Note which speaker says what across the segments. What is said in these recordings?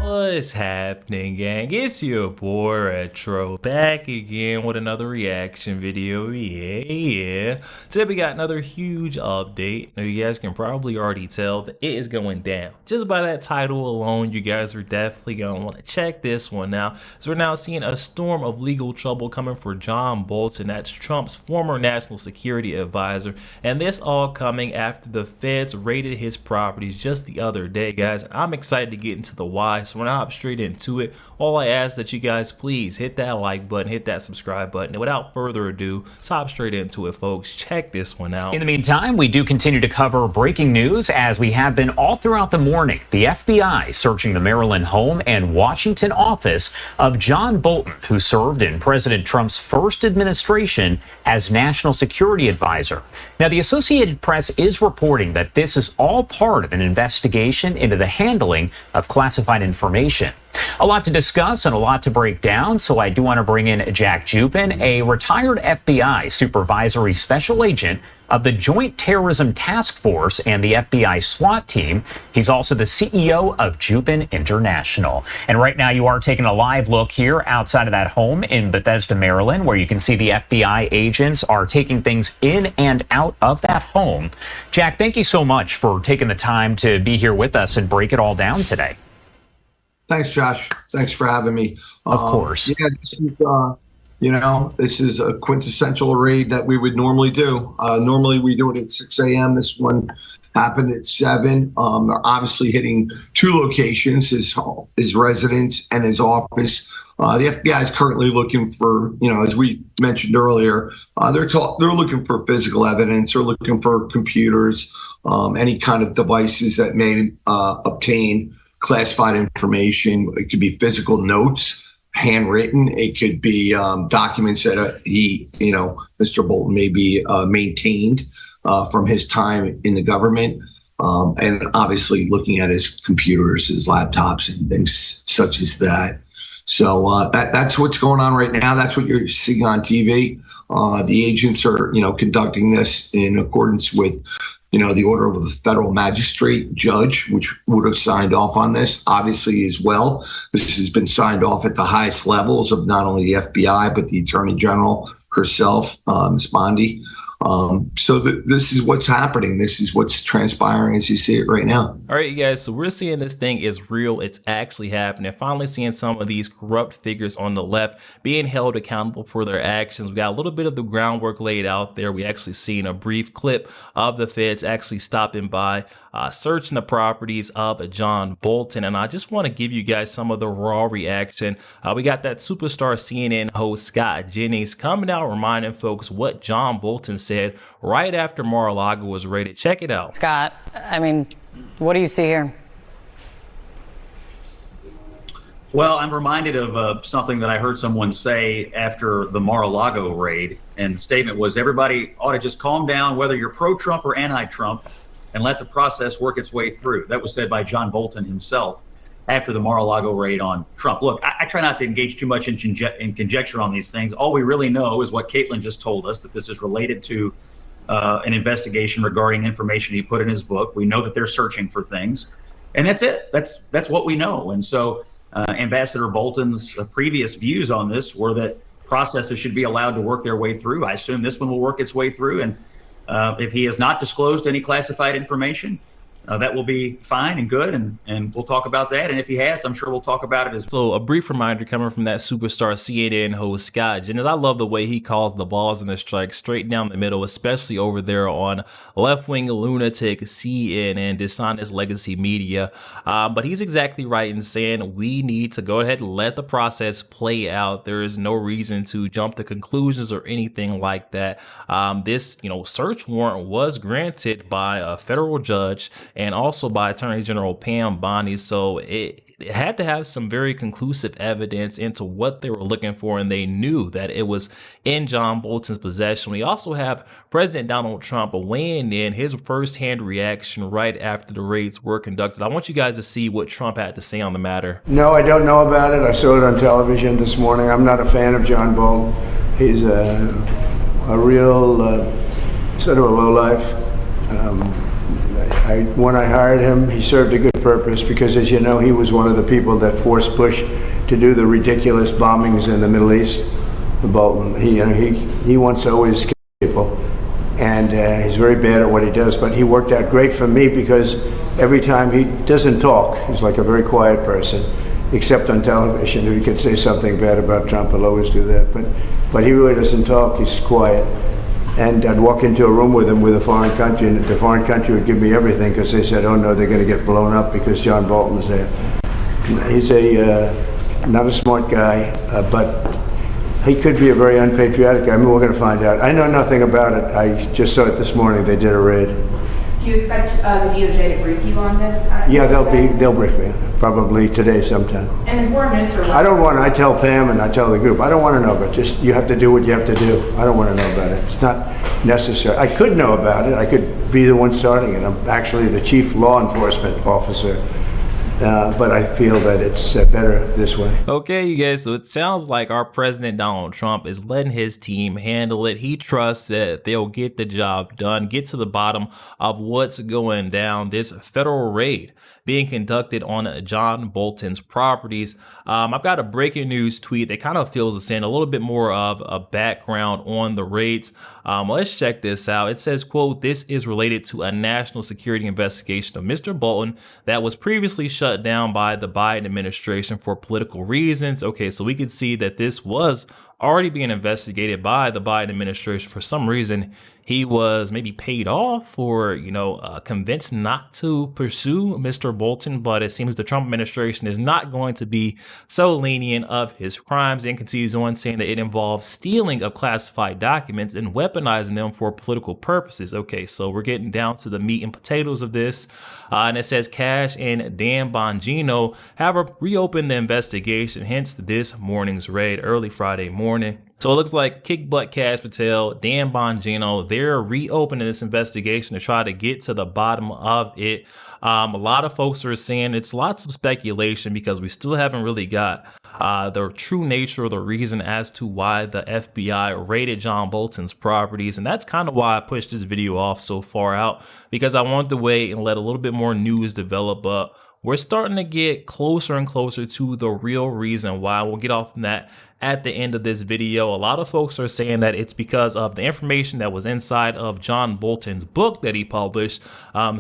Speaker 1: What's happening, gang? It's your boy Retro back again with another reaction video. Yeah. Today we got another huge update. Now you guys can probably already tell that it is going down. Just by that title alone, you guys are definitely gonna want to check this one out. So we're now seeing a storm of legal trouble coming for John Bolton. That's Trump's former national security advisor, and this all coming after the feds raided his properties just the other day, guys. I'm excited to get into the why. So we're gonna hop straight into it. All I ask that you guys please hit that like button, hit that subscribe button, and without further ado, let's hop straight into it, folks. Check this one out.
Speaker 2: In the meantime, we do continue to cover breaking news as we have been all throughout the morning. The FBI searching the Maryland home and Washington office of John Bolton, who served in President Trump's first administration as national security advisor. Now, the Associated Press is reporting that this is all part of an investigation into the handling of classified information. A lot to discuss and a lot to break down, so I do want to bring in Jack Jupin, a retired FBI supervisory special agent of the Joint Terrorism Task Force and the FBI SWAT team. He's also the CEO of Jupin International. And right now you are taking a live look here outside of that home in Bethesda, Maryland, where you can see the FBI agents are taking things in and out of that home. Jack, thank you so much for taking the time to be here with us and break it all down today.
Speaker 3: Thanks, Josh. Thanks for having me.
Speaker 2: Of course.
Speaker 3: Yeah, this is a quintessential raid that we would normally do. Normally we do it at 6 a.m. This one happened at 7. They're obviously hitting two locations, his residence and his office. The FBI is currently looking for, as we mentioned earlier, they're looking for physical evidence. They're looking for computers, any kind of devices that may obtain classified information. It could be physical notes, handwritten. It could be documents that Mr. Bolton may be maintained from his time in the government. And obviously looking at his computers, his laptops, and things such as that. So that's what's going on right now. That's what you're seeing on TV. The agents are, conducting this in accordance with the order of a federal magistrate judge, which would have signed off on this, obviously, as well. This has been signed off at the highest levels of not only the FBI, but the Attorney General herself, Ms. Bondi. So this is what's happening. This is what's transpiring as you see it right now.
Speaker 1: All right, you guys, so we're seeing this thing is real. It's actually happening. Finally seeing some of these corrupt figures on the left being held accountable for their actions. We got a little bit of the groundwork laid out there. We actually seen a brief clip of the feds actually stopping by, searching the properties of John Bolton. And I just want to give you guys some of the raw reaction. We got that superstar CNN host Scott Jennings coming out reminding folks what John Bolton said right after Mar-a-Lago was raided. Check it out.
Speaker 4: Scott, I mean, what do you see here?
Speaker 5: Well, I'm reminded of something that I heard someone say after the Mar-a-Lago raid, and the statement was everybody ought to just calm down, whether you're pro-Trump or anti-Trump, and let the process work its way through. That was said by John Bolton himself after the Mar-a-Lago raid on Trump. Look, I try not to engage too much in conjecture on these things. All we really know is what Caitlin just told us, that this is related to an investigation regarding information he put in his book. We know that they're searching for things, and that's it. That's what we know. And so Ambassador Bolton's previous views on this were that processes should be allowed to work their way through. I assume this one will work its way through. And if he has not disclosed any classified information, that will be fine and good, and we'll talk about that. And if he has, I'm sure we'll talk about it as well.
Speaker 1: So a brief reminder coming from that superstar CNN host Scott Jennings. I love the way he calls the balls and the strikes straight down the middle, especially over there on left-wing lunatic CNN, dishonest legacy media. But he's exactly right in saying we need to go ahead and let the process play out. There is no reason to jump to conclusions or anything like that. This, search warrant was granted by a federal judge and also by Attorney General Pam Bondi. So it had to have some very conclusive evidence into what they were looking for, and they knew that it was in John Bolton's possession. We also have President Donald Trump weighing in his firsthand reaction right after the raids were conducted. I want you guys to see what Trump had to say on the matter.
Speaker 6: No, I don't know about it. I saw it on television this morning. I'm not a fan of John Bolton. He's a real sort of a lowlife. When I hired him, he served a good purpose because, as you know, he was one of the people that forced Bush to do the ridiculous bombings in the Middle East. Bolton, he wants to always kill people, and he's very bad at what he does. But he worked out great for me because every time he doesn't talk, he's like a very quiet person, except on television. If he could say something bad about Trump, he'll always do that. But he really doesn't talk. He's quiet. And I'd walk into a room with him with a foreign country, and the foreign country would give me everything because they said, "Oh no, they're going to get blown up because John Bolton's there." He's not a smart guy, but he could be a very unpatriotic guy. I mean, we're going to find out. I know nothing about it. I just saw it this morning. They did a raid.
Speaker 7: Do you expect the DOJ to brief you on this?
Speaker 6: Yeah, they'll brief me probably today sometime.
Speaker 7: And the foreign minister.
Speaker 6: I tell Pam and I tell the group. I don't want to know, but just you have to do what you have to do. I don't want to know about it. It's not necessary. I could know about it. I could be the one starting it. I'm actually the chief law enforcement officer. But I feel that it's better this way.
Speaker 1: Okay, you guys, so it sounds like our president Donald Trump is letting his team handle it. He trusts that they'll get the job done, get to the bottom of what's going down. This federal raid being conducted on John Bolton's properties. I've got a breaking news tweet that kind of fills us in a little bit more of a background on the raids. Let's check this out. It says, quote, "This is related to a national security investigation of Mr. Bolton that was previously shut down by the Biden administration for political reasons." Okay, so we could see that this was already being investigated by the Biden administration. For some reason, he was maybe paid off or, convinced not to pursue Mr. Bolton, but it seems the Trump administration is not going to be so lenient of his crimes, and continues on saying that it involves stealing of classified documents and weaponizing them for political purposes. Okay, so we're getting down to the meat and potatoes of this. And it says Cash and Dan Bongino have reopened the investigation, hence this morning's raid early Friday morning. So it looks like Kick Butt Cash Patel, Dan Bongino, they're reopening this investigation to try to get to the bottom of it. A lot of folks are saying it's lots of speculation because we still haven't really got the true nature of the reason as to why the FBI raided John Bolton's properties. And that's kind of why I pushed this video off so far out, because I wanted to wait and let a little bit more news develop. But we're starting to get closer and closer to the real reason why. We'll get off on that at the end of this video. A lot of folks are saying that it's because of the information that was inside of John Bolton's book that he published,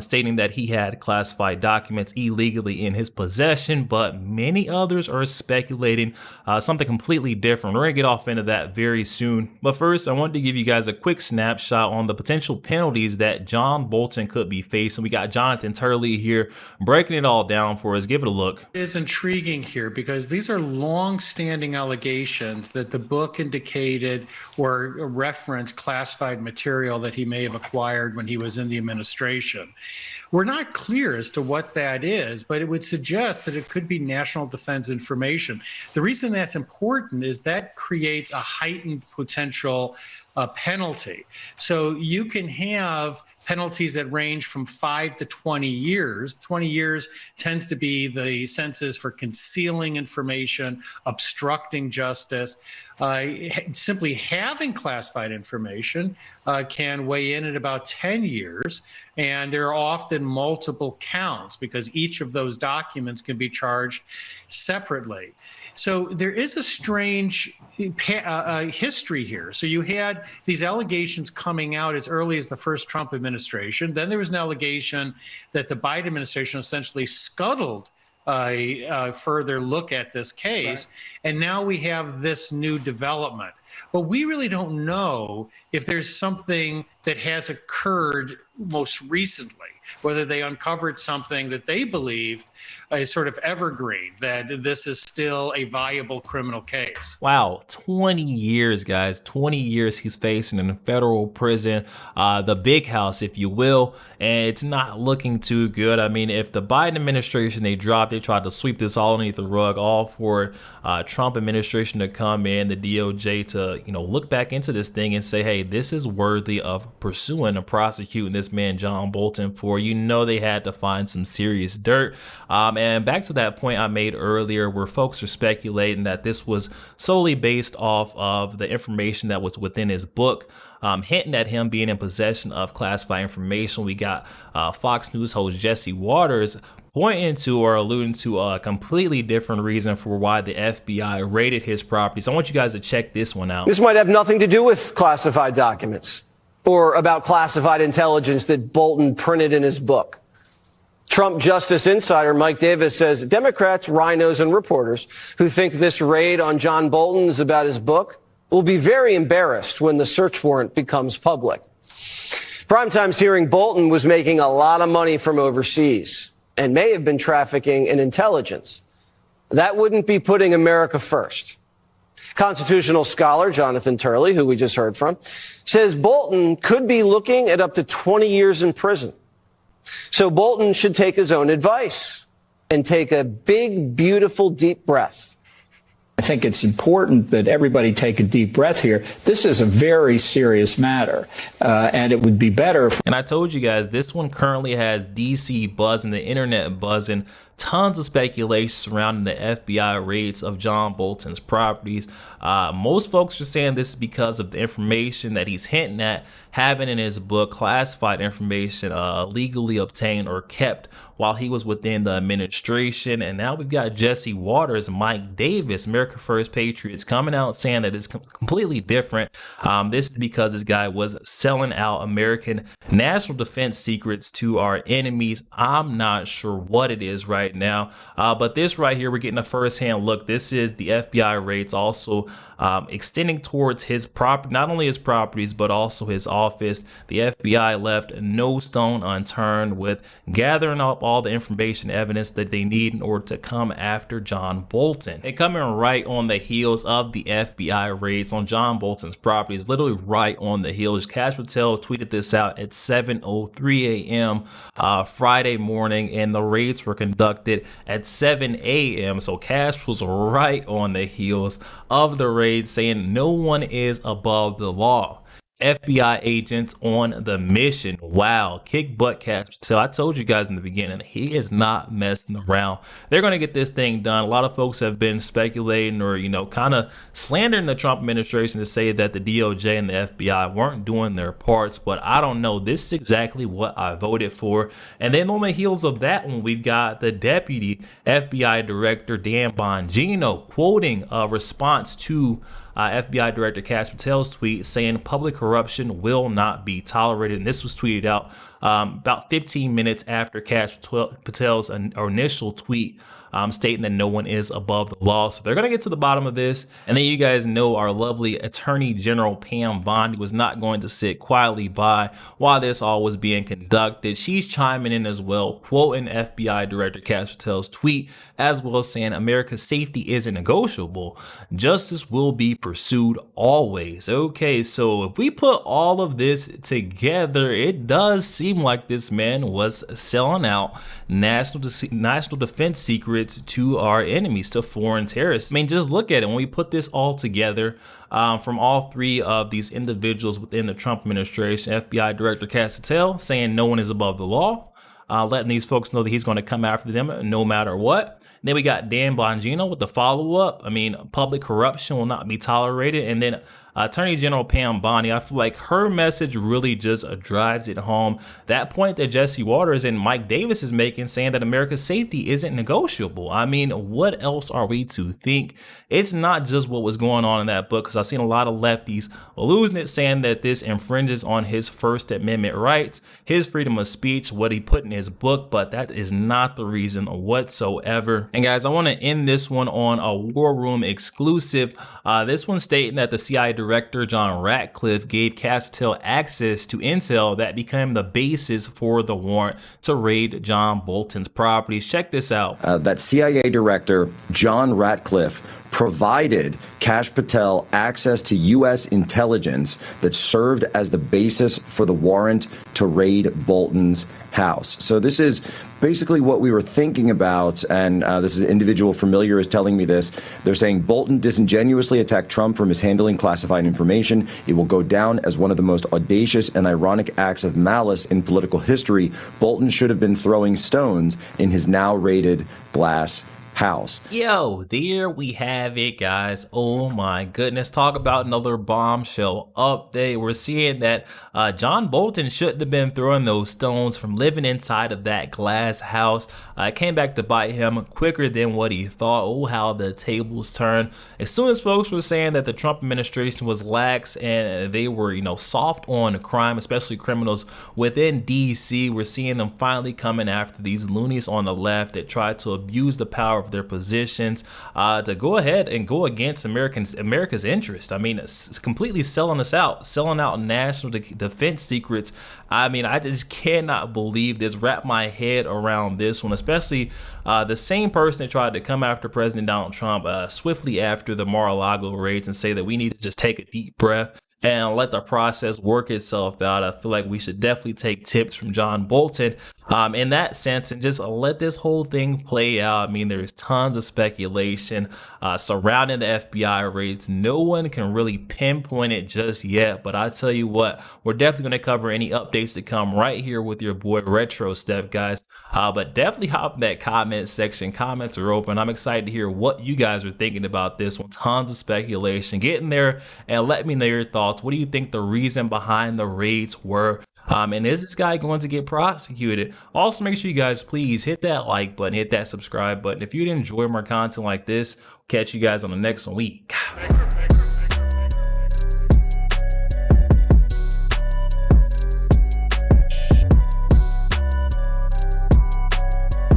Speaker 1: stating that he had classified documents illegally in his possession, but many others are speculating something completely different. We're gonna get off into that very soon. But first, I wanted to give you guys a quick snapshot on the potential penalties that John Bolton could be facing. We got Jonathan Turley here breaking it all down for us. Give it a look.
Speaker 8: It is intriguing here because these are long-standing allegations that the book indicated or referenced classified material that he may have acquired when he was in the administration. We're not clear as to what that is, but it would suggest that it could be national defense information. The reason that's important is that creates a heightened potential penalty. So you can have penalties that range from 5 to 20 years. 20 years tends to be the sentences for concealing information, obstructing justice. Simply having classified information can weigh in at about 10 years. And there are often multiple counts because each of those documents can be charged separately. So there is a strange history here. So you had these allegations coming out as early as the first Trump administration. Then there was an allegation that the Biden administration essentially scuttled a further look at this case. Right. And now we have this new development. But we really don't know if there's something that has occurred most recently, whether they uncovered something that they believed is sort of evergreen, that this is still a viable criminal case.
Speaker 1: Wow, 20 years, guys. 20 years he's facing in a federal prison, the big house, if you will, and it's not looking too good. I mean, if the Biden administration, they tried to sweep this all underneath the rug, all for Trump administration to come in, the DOJ to, look back into this thing and say, hey, this is worthy of pursuing and prosecuting this man, John Bolton, for, they had to find some serious dirt. And back to that point I made earlier where folks are speculating that this was solely based off of the information that was within his book. hinting at him being in possession of classified information. We got Fox News host Jesse Waters pointing to or alluding to a completely different reason for why the FBI raided his properties. I want you guys to check this one out.
Speaker 9: This might have nothing to do with classified documents or about classified intelligence that Bolton printed in his book. Trump Justice Insider Mike Davis says Democrats, rhinos, and reporters who think this raid on John Bolton is about his book will be very embarrassed when the search warrant becomes public. Primetime's hearing Bolton was making a lot of money from overseas and may have been trafficking in intelligence. That wouldn't be putting America first. Constitutional scholar Jonathan Turley, who we just heard from, says Bolton could be looking at up to 20 years in prison. So Bolton should take his own advice and take a big, beautiful, deep breath.
Speaker 10: I think it's important that everybody take a deep breath here. This is a very serious matter, and it would be better.
Speaker 1: And I told you guys, this one currently has DC buzzing, the internet buzzing, tons of speculation surrounding the FBI raids of John Bolton's properties. Most folks are saying this is because of the information that he's hinting at having in his book, classified information legally obtained or kept while he was within the administration. And now we've got Jesse Waters, Mike Davis, America First Patriots, coming out saying that it's completely different. This is because this guy was selling out American national defense secrets to our enemies. I'm not sure what it is right now, but this right here, we're getting a first-hand look. This is the FBI raids also extending towards his property, not only his properties, but also his office. The FBI left no stone unturned with gathering up all the information, evidence that they need in order to come after John Bolton. And coming right on the heels of the FBI raids on John Bolton's properties, literally right on the heels, Kash Patel tweeted this out at 7:03 a.m. Friday morning, and the raids were conducted at 7 a.m. So Kash was right on the heels of the raids, saying no one is above the law. FBI agents on the mission. Wow, kick butt, Kash. So I told you guys in the beginning, he is not messing around. They're going to get this thing done. A lot of folks have been speculating or, kind of slandering the Trump administration to say that the DOJ and the FBI weren't doing their parts, but I don't know. This is exactly what I voted for. And then on the heels of that one, we've got the deputy FBI director, Dan Bongino, quoting a response to FBI Director Kash Patel's tweet saying public corruption will not be tolerated. And this was tweeted out about 15 minutes after Kash Patel's initial tweet stating that no one is above the law. So they're going to get to the bottom of this. And then you guys know our lovely Attorney General Pam Bondi was not going to sit quietly by while this all was being conducted. She's chiming in as well, quoting FBI Director Kash Patel's tweet, as well as saying America's safety isn't negotiable. Justice will be pursued always. Okay, so if we put all of this together, it does seem like this man was selling out national defense secrets to our enemies, to foreign terrorists. I mean, just look at it. When we put this all together, from all three of these individuals within the Trump administration, FBI Director Kash Patel saying no one is above the law, letting these folks know that he's going to come after them no matter what. And then we got Dan Bongino with the follow-up. I mean, public corruption will not be tolerated. And then Attorney General Pam Bondi, I feel like her message really just drives it home. That point that Jesse Waters and Mike Davis is making, saying that America's safety isn't negotiable. I mean, what else are we to think? It's not just what was going on in that book, because I've seen a lot of lefties losing it, saying that this infringes on his First Amendment rights, his freedom of speech, what he put in his book, but that is not the reason whatsoever. And guys, I want to end this one on a War Room exclusive. This one stating that the CIA Director John Ratcliffe gave Kash Patel access to intel that became the basis for the warrant to raid John Bolton's properties. Check this out.
Speaker 11: That CIA Director John Ratcliffe provided Kash Patel access to U.S. intelligence that served as the basis for the warrant to raid Bolton's house. So this is basically what we were thinking about, and this is an individual familiar is telling me this. They're saying Bolton disingenuously attacked Trump for mishandling classified information. It will go down as one of the most audacious and ironic acts of malice in political history. Bolton should have been throwing stones in his now raided glass house.
Speaker 1: Yo, there we have it, guys. Oh my goodness. Talk about another bombshell update. We're seeing that John Bolton shouldn't have been throwing those stones from living inside of that glass house. It came back to bite him quicker than what he thought. Oh, how the tables turned. As soon as folks were saying that the Trump administration was lax and they were, soft on crime, especially criminals within DC, we're seeing them finally coming after these loonies on the left that tried to abuse the power of their positions to go ahead and go against America's interest. I mean, it's completely selling us out, selling out national defense secrets. I mean, I just cannot believe this, wrap my head around this one, especially the same person that tried to come after President Donald Trump swiftly after the Mar-a-Lago raids and say that we need to just take a deep breath and let the process work itself out. I feel like we should definitely take tips from John Bolton in that sense and just let this whole thing play out. I mean, there's tons of speculation surrounding the FBI raids. No one can really pinpoint it just yet, but I tell you what, we're definitely going to cover any updates that come right here with your boy RetroStef, guys. But definitely hop in that comment section. Comments are open. I'm excited to hear what you guys are thinking about this one. Tons of speculation. Get in there and let me know your thoughts. What do you think the reason behind the raids were? And is this guy going to get prosecuted? Also, make sure you guys please hit that like button, hit that subscribe button. If you'd enjoy more content like this, catch you guys on the next one.